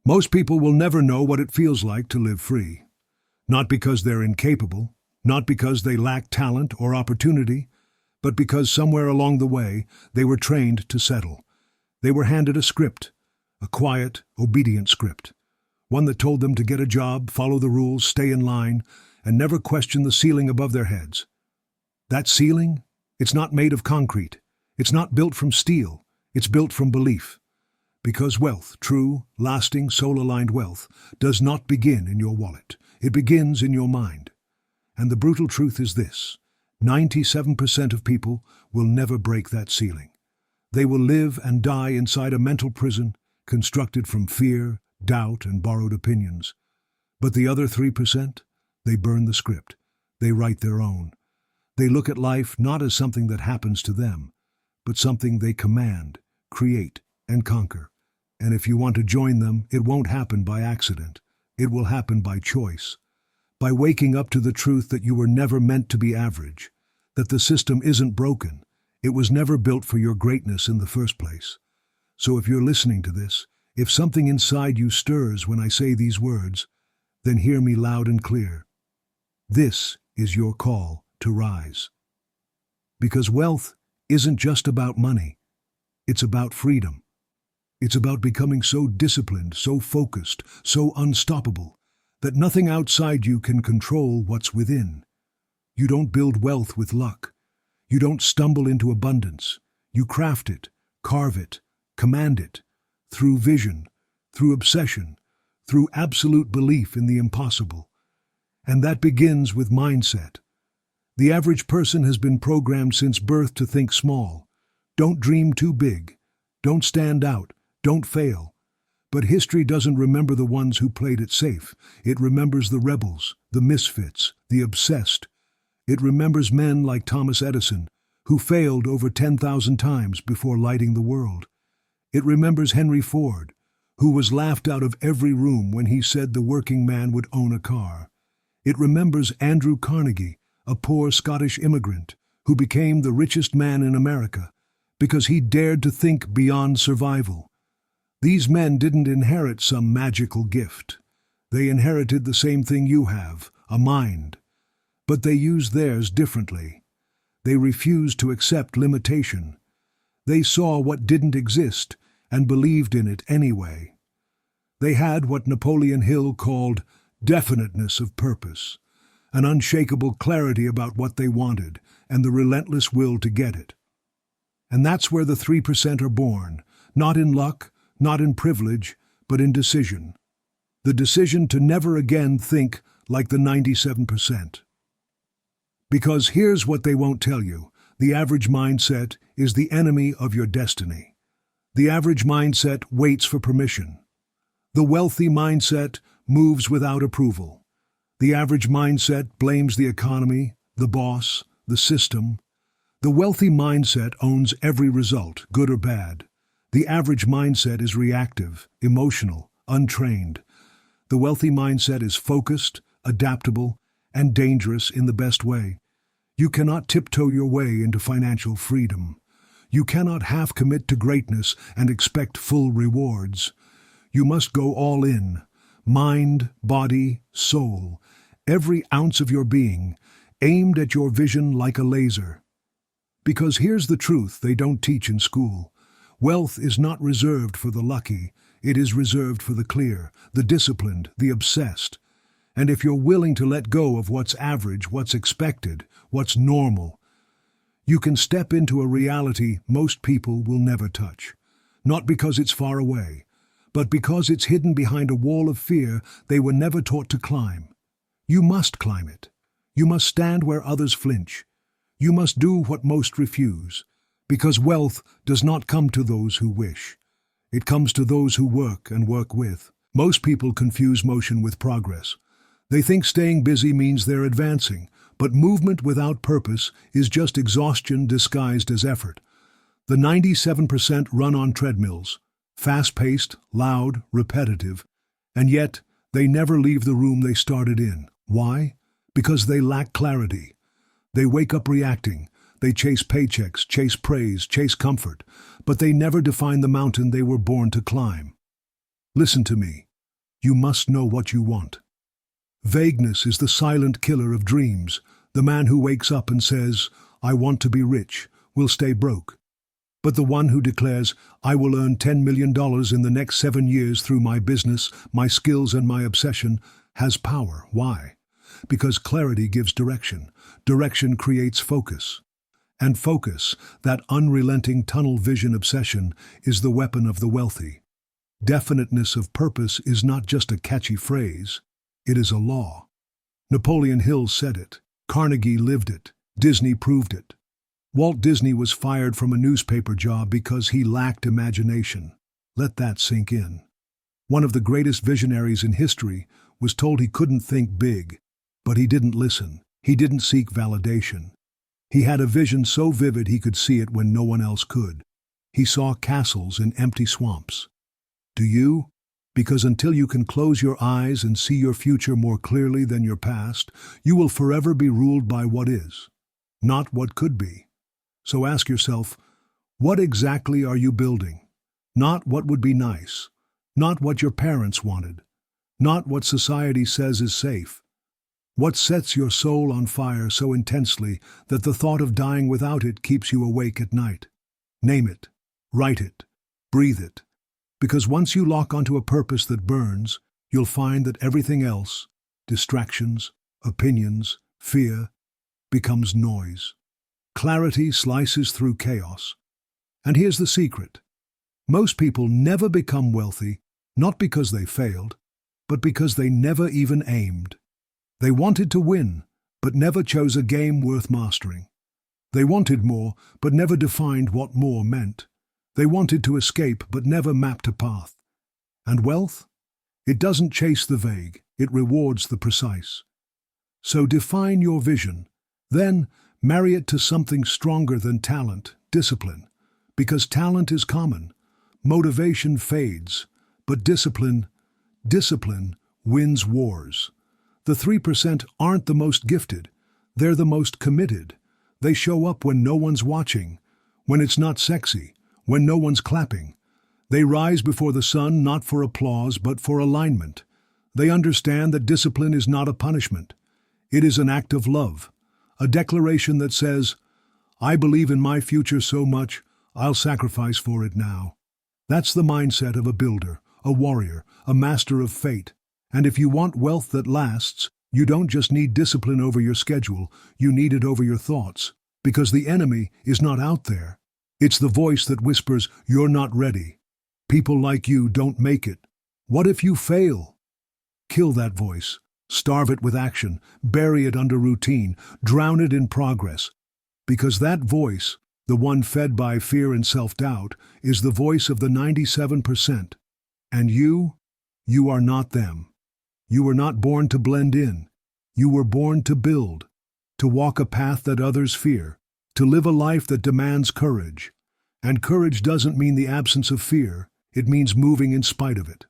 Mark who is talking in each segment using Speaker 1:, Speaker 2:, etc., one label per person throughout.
Speaker 1: Most people will never know what it feels like to live free. Not because they're incapable, not because they lack talent or opportunity, but because somewhere along the way they were trained to settle. They were handed a script, a quiet, obedient script, one that told them to get a job, follow the rules, stay in line, and never question the ceiling above their heads. That ceiling? It's not made of concrete. It's not built from steel. It's built from belief. Because wealth, true, lasting, soul-aligned wealth, does not begin in your wallet. It begins in your mind. And the brutal truth is this: 97% of people will never break that ceiling. They will live and die inside a mental prison constructed from fear, doubt, and borrowed opinions. But the other 3%, they burn the script. They write their own. They look at life not as something that happens to them, but something they command, create, and conquer. And if you want to join them, it won't happen by accident. It will happen by choice. By waking up to the truth that you were never meant to be average, that the system isn't broken. It was never built for your greatness in the first place. So if you're listening to this, if something inside you stirs when I say these words, then hear me loud and clear. This is your call to rise. Because wealth isn't just about money. It's about freedom. It's about becoming so disciplined, so focused, so unstoppable, that nothing outside you can control what's within. You don't build wealth with luck. You don't stumble into abundance. You craft it, carve it, command it, through vision, through obsession, through absolute belief in the impossible. And that begins with mindset. The average person has been programmed since birth to think small. Don't dream too big. Don't stand out. Don't fail. But history doesn't remember the ones who played it safe. It remembers the rebels, the misfits, the obsessed. It remembers men like Thomas Edison, who failed over 10,000 times before lighting the world. It remembers Henry Ford, who was laughed out of every room when he said the working man would own a car. It remembers Andrew Carnegie, a poor Scottish immigrant, who became the richest man in America because he dared to think beyond survival. These men didn't inherit some magical gift. They inherited the same thing you have, a mind. But they used theirs differently. They refused to accept limitation. They saw what didn't exist and believed in it anyway. They had what Napoleon Hill called definiteness of purpose, an unshakable clarity about what they wanted and the relentless will to get it. And that's where the 3% are born, not in luck, not in privilege, but in decision. The decision to never again think like the 97%. Because here's what they won't tell you: the average mindset is the enemy of your destiny. The average mindset waits for permission. The wealthy mindset moves without approval. The average mindset blames the economy, the boss, the system. The wealthy mindset owns every result, good or bad. The average mindset is reactive, emotional, untrained. The wealthy mindset is focused, adaptable, and dangerous in the best way. You cannot tiptoe your way into financial freedom. You cannot half commit to greatness and expect full rewards. You must go all in, mind, body, soul, every ounce of your being, aimed at your vision like a laser. Because here's the truth they don't teach in school. Wealth is not reserved for the lucky. It is reserved for the clear, the disciplined, the obsessed. And if you're willing to let go of what's average, what's expected, what's normal, you can step into a reality most people will never touch. Not because it's far away, but because it's hidden behind a wall of fear they were never taught to climb. You must climb it. You must stand where others flinch. You must do what most refuse. Because wealth does not come to those who wish. It comes to those who work and work with. Most people confuse motion with progress. They think staying busy means they're advancing, but movement without purpose is just exhaustion disguised as effort. The 97% run on treadmills, fast-paced, loud, repetitive, and yet they never leave the room they started in. Why? Because they lack clarity. They wake up reacting. They chase paychecks, chase praise, chase comfort, but they never define the mountain they were born to climb. Listen to me. You must know what you want. Vagueness is the silent killer of dreams. The man who wakes up and says, "I want to be rich," will stay broke. But the one who declares, "I will earn $10 million in the next 7 years through my business, my skills and my obsession," has power. Why? Because clarity gives direction. Direction creates focus. And focus, that unrelenting tunnel vision obsession, is the weapon of the wealthy. Definiteness of purpose is not just a catchy phrase, it is a law. Napoleon Hill said it. Carnegie lived it. Disney proved it. Walt Disney was fired from a newspaper job because he lacked imagination. Let that sink in. One of the greatest visionaries in history was told he couldn't think big, but he didn't listen. He didn't seek validation. He had a vision so vivid he could see it when no one else could. He saw castles in empty swamps. Do you? Because until you can close your eyes and see your future more clearly than your past, you will forever be ruled by what is, not what could be. So ask yourself, what exactly are you building? Not what would be nice, not what your parents wanted, not what society says is safe. What sets your soul on fire so intensely that the thought of dying without it keeps you awake at night? Name it, write it, breathe it. Because once you lock onto a purpose that burns, you'll find that everything else, distractions, opinions, fear, becomes noise. Clarity slices through chaos. And here's the secret. Most people never become wealthy, not because they failed, but because they never even aimed. They wanted to win, but never chose a game worth mastering. They wanted more, but never defined what more meant. They wanted to escape, but never mapped a path. And wealth? It doesn't chase the vague, it rewards the precise. So define your vision, then marry it to something stronger than talent, discipline. Because talent is common, motivation fades, but discipline wins wars. The 3% aren't the most gifted, they're the most committed. They show up when no one's watching, when it's not sexy, when no one's clapping. They rise before the sun not for applause but for alignment. They understand that discipline is not a punishment. It is an act of love, a declaration that says, "I believe in my future so much, I'll sacrifice for it now." That's the mindset of a builder, a warrior, a master of fate. And if you want wealth that lasts, you don't just need discipline over your schedule, you need it over your thoughts. Because the enemy is not out there. It's the voice that whispers, "You're not ready. People like you don't make it. What if you fail?" Kill that voice. Starve it with action. Bury it under routine. Drown it in progress. Because that voice, the one fed by fear and self-doubt, is the voice of the 97%. And you are not them. You were not born to blend in. You were born to build, to walk a path that others fear, to live a life that demands courage. And courage doesn't mean the absence of fear, it means moving in spite of it.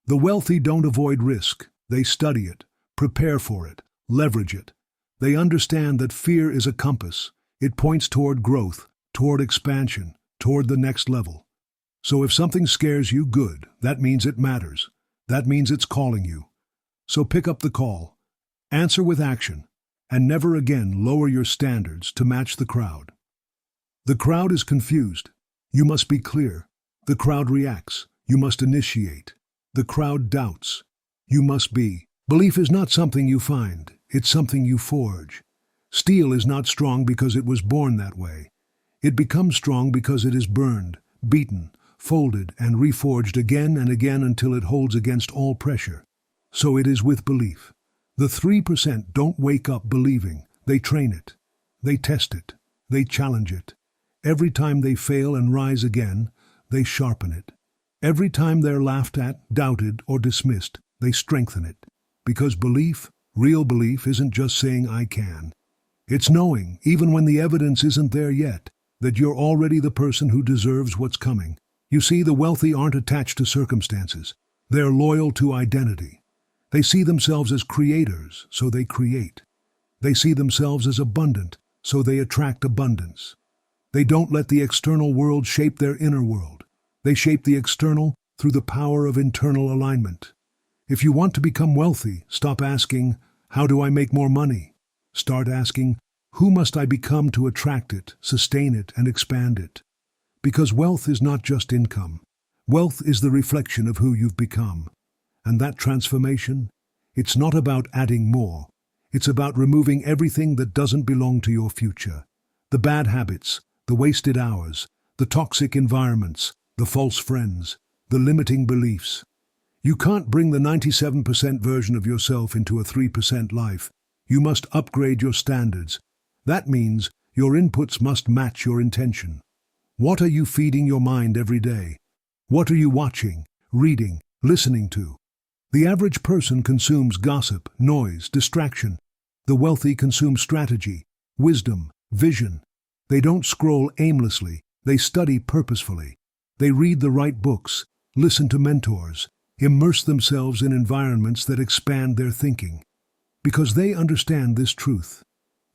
Speaker 1: The wealthy don't avoid risk, they study it, prepare for it, leverage it. They understand that fear is a compass. It points toward growth, toward expansion, toward the next level. So if something scares you, good, that means it matters. That means it's calling you. So pick up the call, answer with action, and never again lower your standards to match the crowd. The crowd is confused. You must be clear. The crowd reacts. You must initiate. The crowd doubts. You must be. Belief is not something you find. It's something you forge. Steel is not strong because it was born that way. It becomes strong because it is burned, beaten, folded, and reforged again and again until it holds against all pressure. So it is with belief. The 3% don't wake up believing. They train it. They test it. They challenge it. Every time they fail and rise again, they sharpen it. Every time they're laughed at, doubted, or dismissed, they strengthen it. Because belief, real belief, isn't just saying "I can." It's knowing, even when the evidence isn't there yet, that you're already the person who deserves what's coming. You see, the wealthy aren't attached to circumstances. They're loyal to identity. They see themselves as creators, so they create. They see themselves as abundant, so they attract abundance. They don't let the external world shape their inner world. They shape the external through the power of internal alignment. If you want to become wealthy, stop asking, how do I make more money? Start asking, who must I become to attract it, sustain it, and expand it? Because wealth is not just income. Wealth is the reflection of who you've become. And that transformation, it's not about adding more. It's about removing everything that doesn't belong to your future. The bad habits, the wasted hours, the toxic environments, the false friends, the limiting beliefs. You can't bring the 97% version of yourself into a 3% life. You must upgrade your standards. That means your inputs must match your intention. What are you feeding your mind every day? What are you watching, reading, listening to? The average person consumes gossip, noise, distraction. The wealthy consume strategy, wisdom, vision. They don't scroll aimlessly, they study purposefully. They read the right books, listen to mentors, immerse themselves in environments that expand their thinking. Because they understand this truth.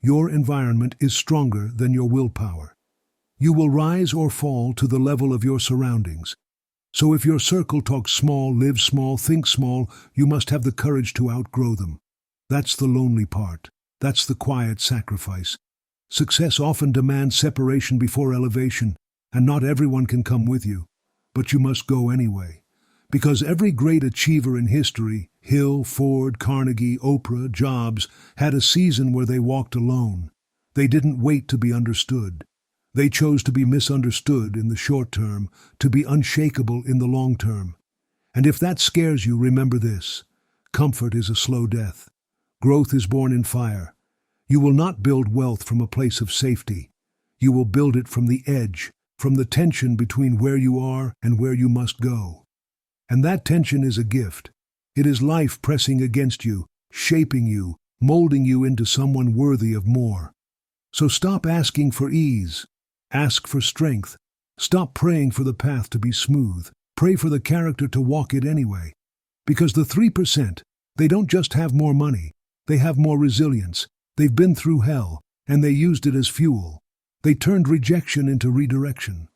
Speaker 1: Your environment is stronger than your willpower. You will rise or fall to the level of your surroundings. So if your circle talks small, lives small, thinks small, you must have the courage to outgrow them. That's the lonely part. That's the quiet sacrifice. Success often demands separation before elevation, and not everyone can come with you. But you must go anyway. Because every great achiever in history, Hill, Ford, Carnegie, Oprah, Jobs, had a season where they walked alone. They didn't wait to be understood. They chose to be misunderstood in the short term, to be unshakable in the long term. And if that scares you, remember this. Comfort is a slow death. Growth is born in fire. You will not build wealth from a place of safety. You will build it from the edge, from the tension between where you are and where you must go. And that tension is a gift. It is life pressing against you, shaping you, molding you into someone worthy of more. So stop asking for ease. Ask for strength. Stop praying for the path to be smooth. Pray for the character to walk it anyway. Because the 3%, they don't just have more money. They have more resilience. They've been through hell, and they used it as fuel. They turned rejection into redirection.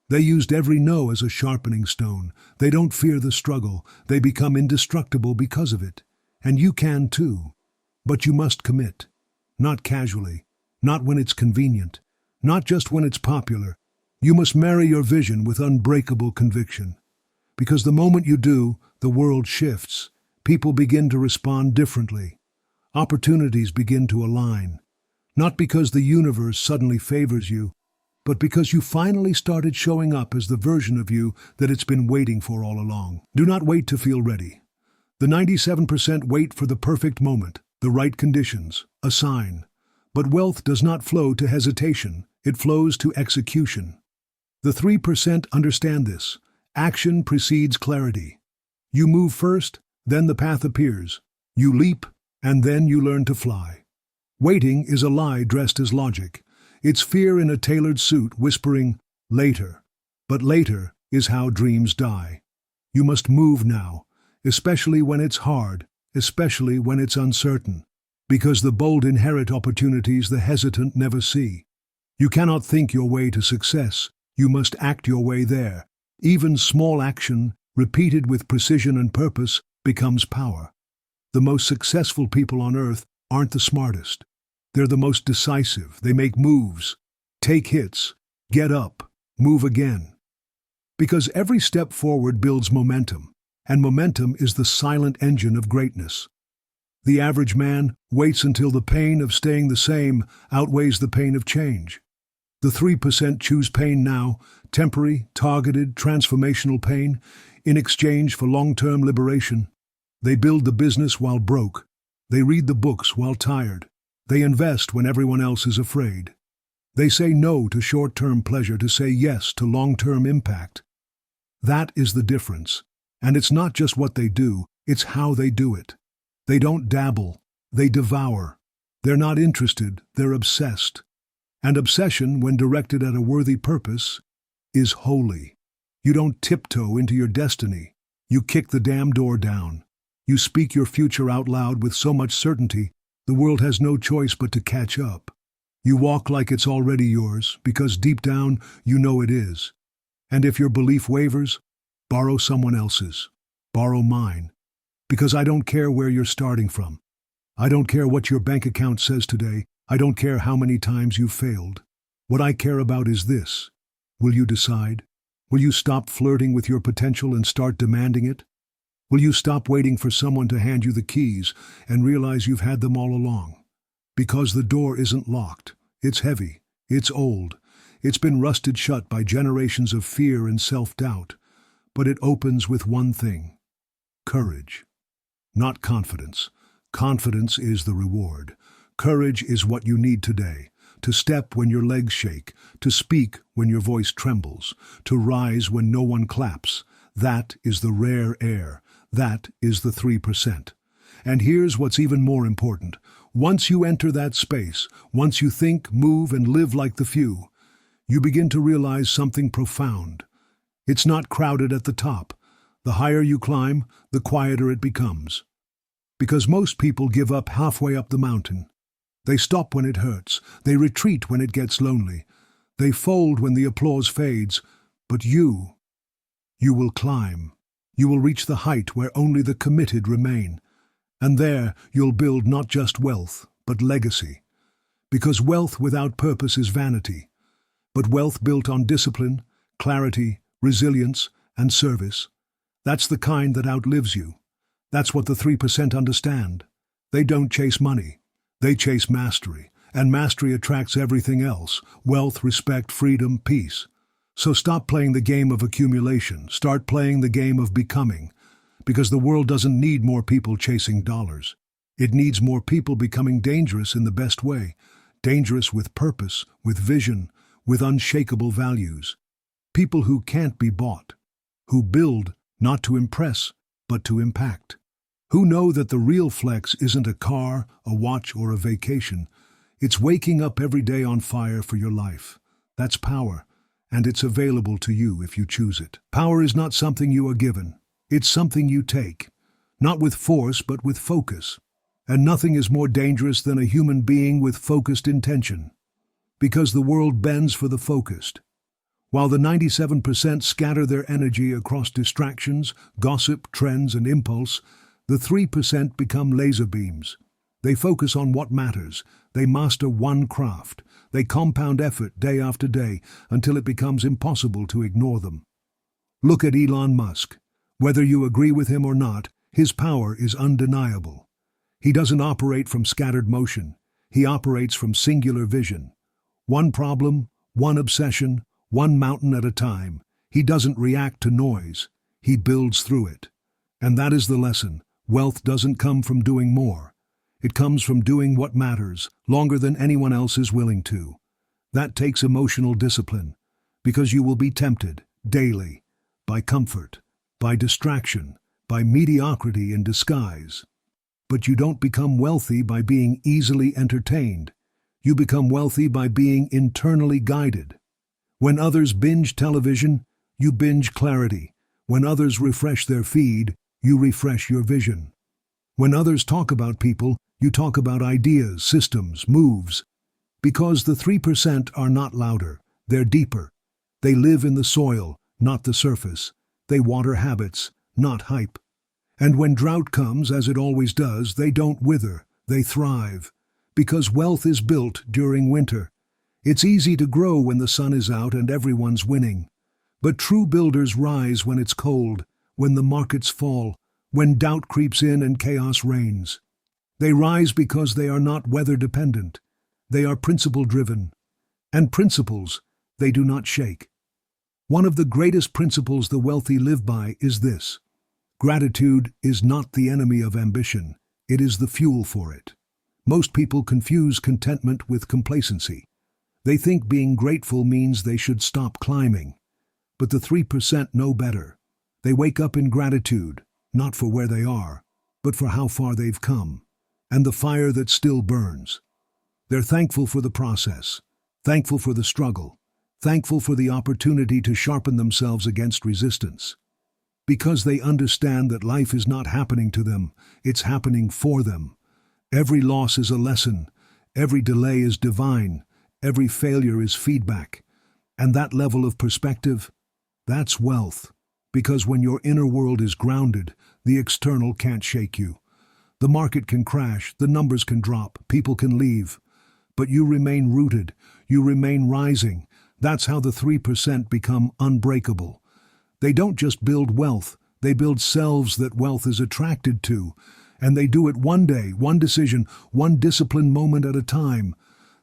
Speaker 1: They used every no as a sharpening stone. They don't fear the struggle. They become indestructible because of it. And you can too. But you must commit. Not casually. Not when it's convenient. Not just when it's popular. You must marry your vision with unbreakable conviction. Because the moment you do, the world shifts. People begin to respond differently. Opportunities begin to align. Not because the universe suddenly favors you, but because you finally started showing up as the version of you that it's been waiting for all along. Do not wait to feel ready. The 97% wait for the perfect moment, the right conditions, a sign. But wealth does not flow to hesitation, it flows to execution. The 3% understand this. Action precedes clarity. You move first, then the path appears. You leap, and then you learn to fly. Waiting is a lie dressed as logic. It's fear in a tailored suit whispering, later. But later is how dreams die. You must move now, especially when it's hard, especially when it's uncertain. Because the bold inherit opportunities the hesitant never see. You cannot think your way to success. You must act your way there. Even small action, repeated with precision and purpose, becomes power. The most successful people on earth aren't the smartest. They're the most decisive. They make moves, take hits, get up, move again. Because every step forward builds momentum, and momentum is the silent engine of greatness. The average man waits until the pain of staying the same outweighs the pain of change. The 3% choose pain now, temporary, targeted, transformational pain, in exchange for long-term liberation. They build the business while broke. They read the books while tired. They invest when everyone else is afraid. They say no to short-term pleasure to say yes to long-term impact. That is the difference. And it's not just what they do, it's how they do it. They don't dabble, they devour. They're not interested, they're obsessed. And obsession, when directed at a worthy purpose, is holy. You don't tiptoe into your destiny. You kick the damn door down. You speak your future out loud with so much certainty, the world has no choice but to catch up. You walk like it's already yours, because deep down you know it is. And if your belief wavers, borrow someone else's. Borrow mine. Because I don't care where you're starting from. I don't care what your bank account says today. I don't care how many times you've failed. What I care about is this. Will you decide? Will you stop flirting with your potential and start demanding it? Will you stop waiting for someone to hand you the keys and realize you've had them all along? Because the door isn't locked. It's heavy. It's old. It's been rusted shut by generations of fear and self-doubt. But it opens with one thing: courage. Not confidence. Confidence is the reward. Courage is what you need today. To step when your legs shake, to speak when your voice trembles, to rise when no one claps. That is the rare air. That is the 3%. And here's what's even more important. Once you enter that space, once you think, move, and live like the few, you begin to realize something profound. It's not crowded at the top. The higher you climb, the quieter it becomes. Because most people give up halfway up the mountain. They stop when it hurts. They retreat when it gets lonely. They fold when the applause fades. But you will climb. You will reach the height where only the committed remain. And there you'll build not just wealth, but legacy. Because wealth without purpose is vanity. But wealth built on discipline, clarity, resilience, and service, that's the kind that outlives you. That's what the 3% understand. They don't chase money. They chase mastery. And mastery attracts everything else: wealth, respect, freedom, peace. So stop playing the game of accumulation. Start playing the game of becoming. Because the world doesn't need more people chasing dollars. It needs more people becoming dangerous in the best way. Dangerous with purpose, with vision, with unshakable values. People who can't be bought. Who build not to impress, but to impact. Who know that the real flex isn't a car, a watch, or a vacation. It's waking up every day on fire for your life. That's power, and it's available to you if you choose it. Power is not something you are given. It's something you take. Not with force, but with focus. And nothing is more dangerous than a human being with focused intention. Because the world bends for the focused. While the 97% scatter their energy across distractions, gossip, trends, and impulse, the 3% become laser beams. They focus on what matters. They master one craft. They compound effort day after day until it becomes impossible to ignore them. Look at Elon Musk. Whether you agree with him or not, his power is undeniable. He doesn't operate from scattered motion. He operates from singular vision. One problem, one obsession, one mountain at a time. He doesn't react to noise. He builds through it. And that is the lesson. Wealth doesn't come from doing more. It comes from doing what matters, longer than anyone else is willing to. That takes emotional discipline, because you will be tempted, daily, by comfort, by distraction, by mediocrity in disguise. But you don't become wealthy by being easily entertained. You become wealthy by being internally guided. When others binge television, you binge clarity. When others refresh their feed, you refresh your vision. When others talk about people, you talk about ideas, systems, moves. Because the 3% are not louder, they're deeper. They live in the soil, not the surface. They water habits, not hype. And when drought comes, as it always does, they don't wither, they thrive. Because wealth is built during winter. It's easy to grow when the sun is out and everyone's winning. But true builders rise when it's cold, when the markets fall, when doubt creeps in and chaos reigns. They rise because they are not weather-dependent. They are principle-driven. And principles, they do not shake. One of the greatest principles the wealthy live by is this: gratitude is not the enemy of ambition, it is the fuel for it. Most people confuse contentment with complacency. They think being grateful means they should stop climbing. But the 3% know better. They wake up in gratitude, not for where they are, but for how far they've come, and the fire that still burns. They're thankful for the process, thankful for the struggle, thankful for the opportunity to sharpen themselves against resistance. Because they understand that life is not happening to them, it's happening for them. Every loss is a lesson, every delay is divine, every failure is feedback. And that level of perspective, that's wealth. Because when your inner world is grounded, The external can't shake you. The market can crash, the numbers can drop, people can leave. But you remain rooted, you remain rising. That's how the 3% become unbreakable. They don't just build wealth, they build selves that wealth is attracted to. And they do it one day, one decision, one disciplined moment at a time.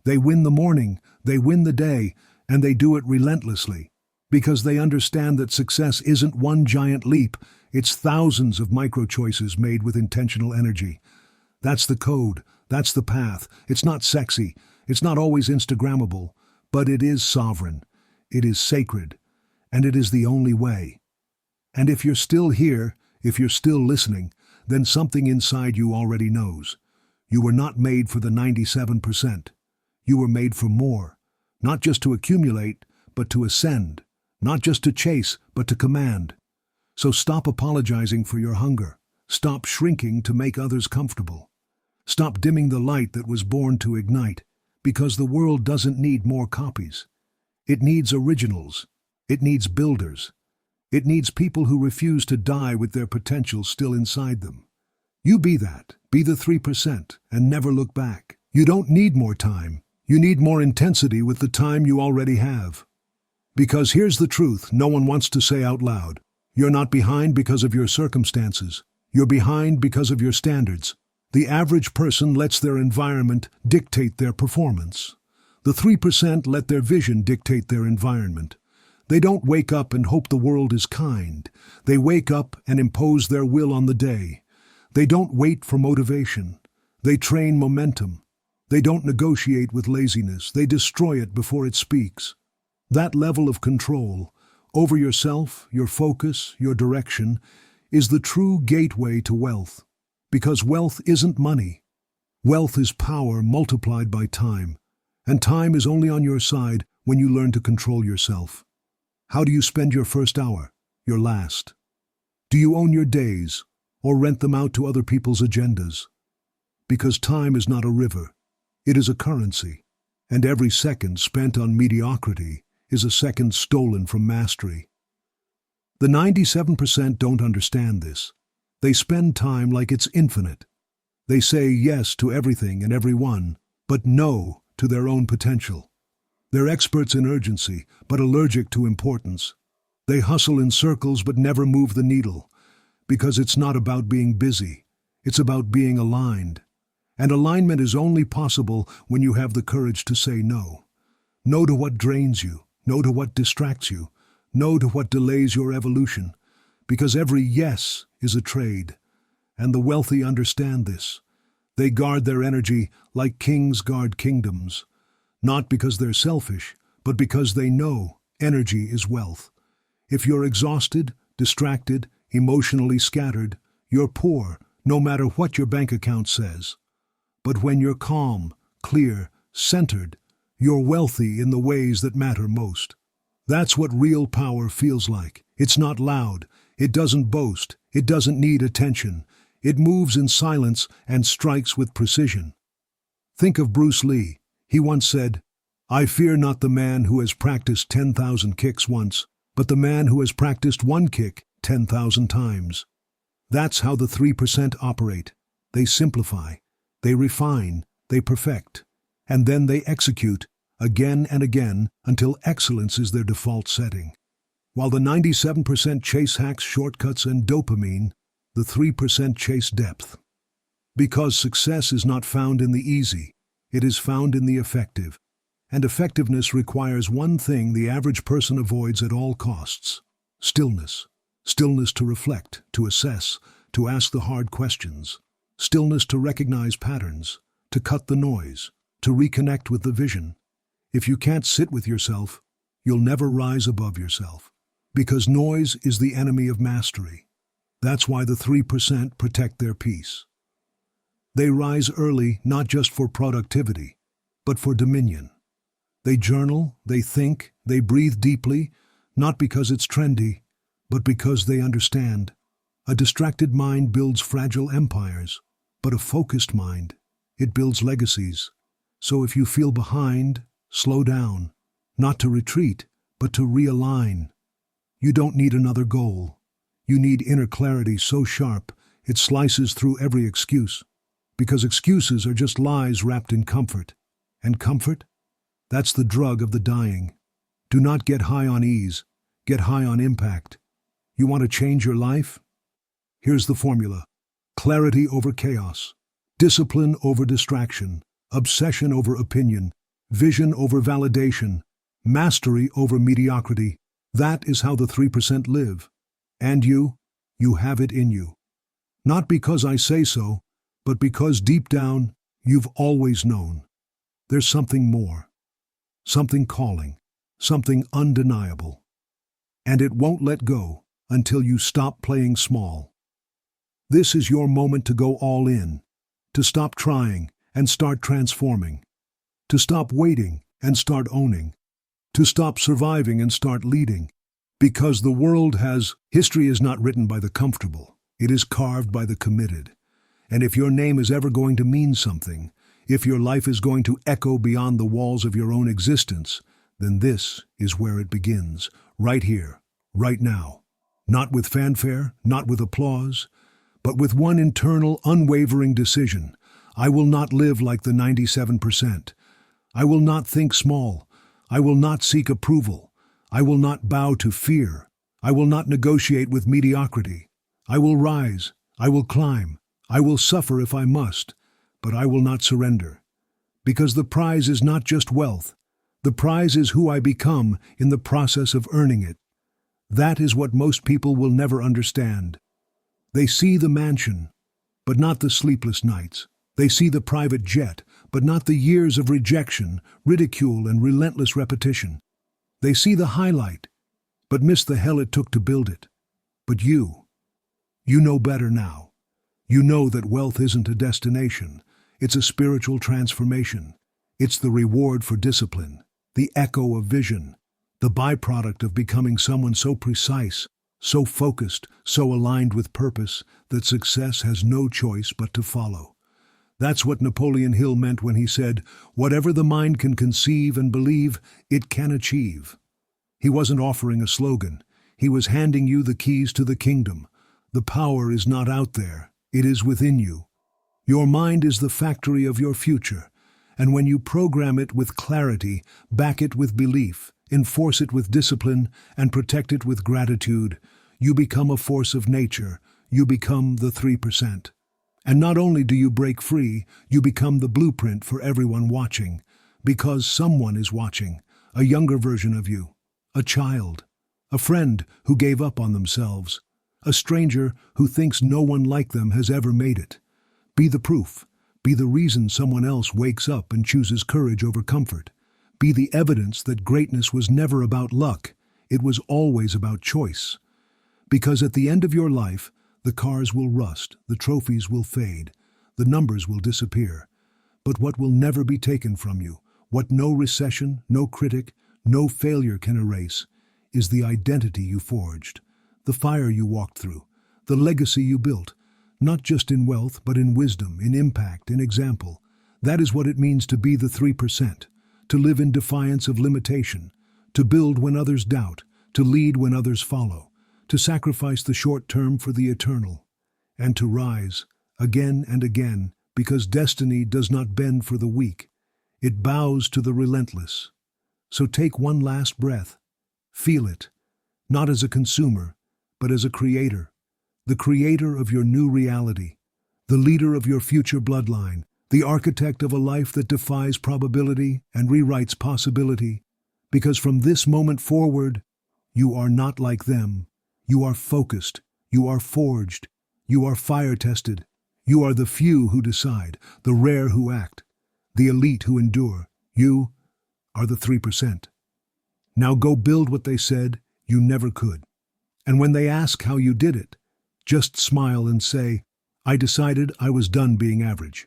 Speaker 1: They win the morning, they win the day, and they do it relentlessly. Because they understand that success isn't one giant leap, it's thousands of micro-choices made with intentional energy. That's the code, that's the path. It's not sexy, it's not always Instagrammable, but it is sovereign, it is sacred, and it is the only way. And if you're still here, if you're still listening, then something inside you already knows. You were not made for the 97%. You were made for more, not just to accumulate, but to ascend, not just to chase, but to command. So stop apologizing for your hunger. Stop shrinking to make others comfortable. Stop dimming the light that was born to ignite, because the world doesn't need more copies. It needs originals. It needs builders. It needs people who refuse to die with their potential still inside them. You be that. Be the 3% and never look back. You don't need more time. You need more intensity with the time you already have. Because here's the truth no one wants to say out loud. You're not behind because of your circumstances. You're behind because of your standards. The average person lets their environment dictate their performance. The 3% let their vision dictate their environment. They don't wake up and hope the world is kind. They wake up and impose their will on the day. They don't wait for motivation. They train momentum. They don't negotiate with laziness. They destroy it before it speaks. That level of control over yourself, your focus, your direction, is the true gateway to wealth. Because wealth isn't money. Wealth is power multiplied by time. And time is only on your side when you learn to control yourself. How do you spend your first hour, your last? Do you own your days, or rent them out to other people's agendas? Because time is not a river. It is a currency. And every second spent on mediocrity is a second stolen from mastery. The 97% don't understand this. They spend time like it's infinite. They say yes to everything and everyone, but no to their own potential. They're experts in urgency, but allergic to importance. They hustle in circles but never move the needle, because it's not about being busy. It's about being aligned. And alignment is only possible when you have the courage to say no. No to what drains you. No to what distracts you. No to what delays your evolution. Because every yes is a trade. And the wealthy understand this. They guard their energy like kings guard kingdoms. Not because they're selfish, but because they know energy is wealth. If you're exhausted, distracted, emotionally scattered, you're poor, no matter what your bank account says. But when you're calm, clear, centered, you're wealthy in the ways that matter most. That's what real power feels like. It's not loud. It doesn't boast. It doesn't need attention. It moves in silence and strikes with precision. Think of Bruce Lee. He once said, "I fear not the man who has practiced 10,000 kicks once, but the man who has practiced one kick 10,000 times." That's how the 3% operate. They simplify, they refine, they perfect, and then they execute again and again until excellence is their default setting. While the 97% chase hacks, shortcuts, and dopamine, the 3% chase depth. Because success is not found in the easy, it is found in the effective. And effectiveness requires one thing the average person avoids at all costs: stillness. Stillness to reflect, to assess, to ask the hard questions. Stillness to recognize patterns, to cut the noise, to reconnect with the vision. If you can't sit with yourself, you'll never rise above yourself. Because noise is the enemy of mastery. That's why the 3% protect their peace. They rise early not just for productivity, but for dominion. They journal, they think, they breathe deeply, not because it's trendy, but because they understand. A distracted mind builds fragile empires, but a focused mind, it builds legacies. So if you feel behind, slow down, not to retreat, but to realign. You don't need another goal. You need inner clarity so sharp it slices through every excuse. Because excuses are just lies wrapped in comfort. And comfort? That's the drug of the dying. Do not get high on ease. Get high on impact. You want to change your life? Here's the formula. Clarity over chaos. Discipline over distraction. Obsession over opinion. Vision over validation. Mastery over mediocrity. That is how the 3% live. And you have it in you. Not because I say so, but because deep down, you've always known. There's something more. Something calling. Something undeniable. And it won't let go until you stop playing small. This is your moment to go all in. To stop trying and start transforming. To stop waiting and start owning. To stop surviving and start leading. Because the world history is not written by the comfortable. It is carved by the committed. And if your name is ever going to mean something, if your life is going to echo beyond the walls of your own existence, then this is where it begins, right here, right now. Not with fanfare, not with applause, but with one internal, unwavering decision. I will not live like the 97%. I will not think small. I will not seek approval. I will not bow to fear. I will not negotiate with mediocrity. I will rise. I will climb. I will suffer if I must, but I will not surrender. Because the prize is not just wealth. The prize is who I become in the process of earning it. That is what most people will never understand. They see the mansion, but not the sleepless nights. They see the private jet, but not the years of rejection, ridicule, and relentless repetition. They see the highlight, but miss the hell it took to build it. But you know better now. You know that wealth isn't a destination. It's a spiritual transformation. It's the reward for discipline, the echo of vision, the byproduct of becoming someone so precise, so focused, so aligned with purpose that success has no choice but to follow. That's what Napoleon Hill meant when he said, "Whatever the mind can conceive and believe, it can achieve." He wasn't offering a slogan. He was handing you the keys to the kingdom. The power is not out there. It is within you. Your mind is the factory of your future, and when you program it with clarity, back it with belief, enforce it with discipline, and protect it with gratitude, you become a force of nature. You become the 3%. And not only do you break free, you become the blueprint for everyone watching, because someone is watching, a younger version of you, a child, a friend who gave up on themselves, a stranger who thinks no one like them has ever made it. Be the proof. Be the reason someone else wakes up and chooses courage over comfort. Be the evidence that greatness was never about luck. It was always about choice. Because at the end of your life, the cars will rust, the trophies will fade, the numbers will disappear. But what will never be taken from you, what no recession, no critic, no failure can erase, is the identity you forged, the fire you walked through, the legacy you built, not just in wealth, but in wisdom, in impact, in example. That is what it means to be the 3%, to live in defiance of limitation, to build when others doubt, to lead when others follow, to sacrifice the short term for the eternal, and to rise again and again, because destiny does not bend for the weak. It bows to the relentless. So take one last breath. Feel it, not as a consumer, but as a creator, the creator of your new reality, the leader of your future bloodline, the architect of a life that defies probability and rewrites possibility, because from this moment forward, you are not like them. You are focused, you are forged, you are fire-tested, you are the few who decide, the rare who act, the elite who endure. You are the 3%. Now go build what they said you never could. And when they ask how you did it, just smile and say, "I decided I was done being average."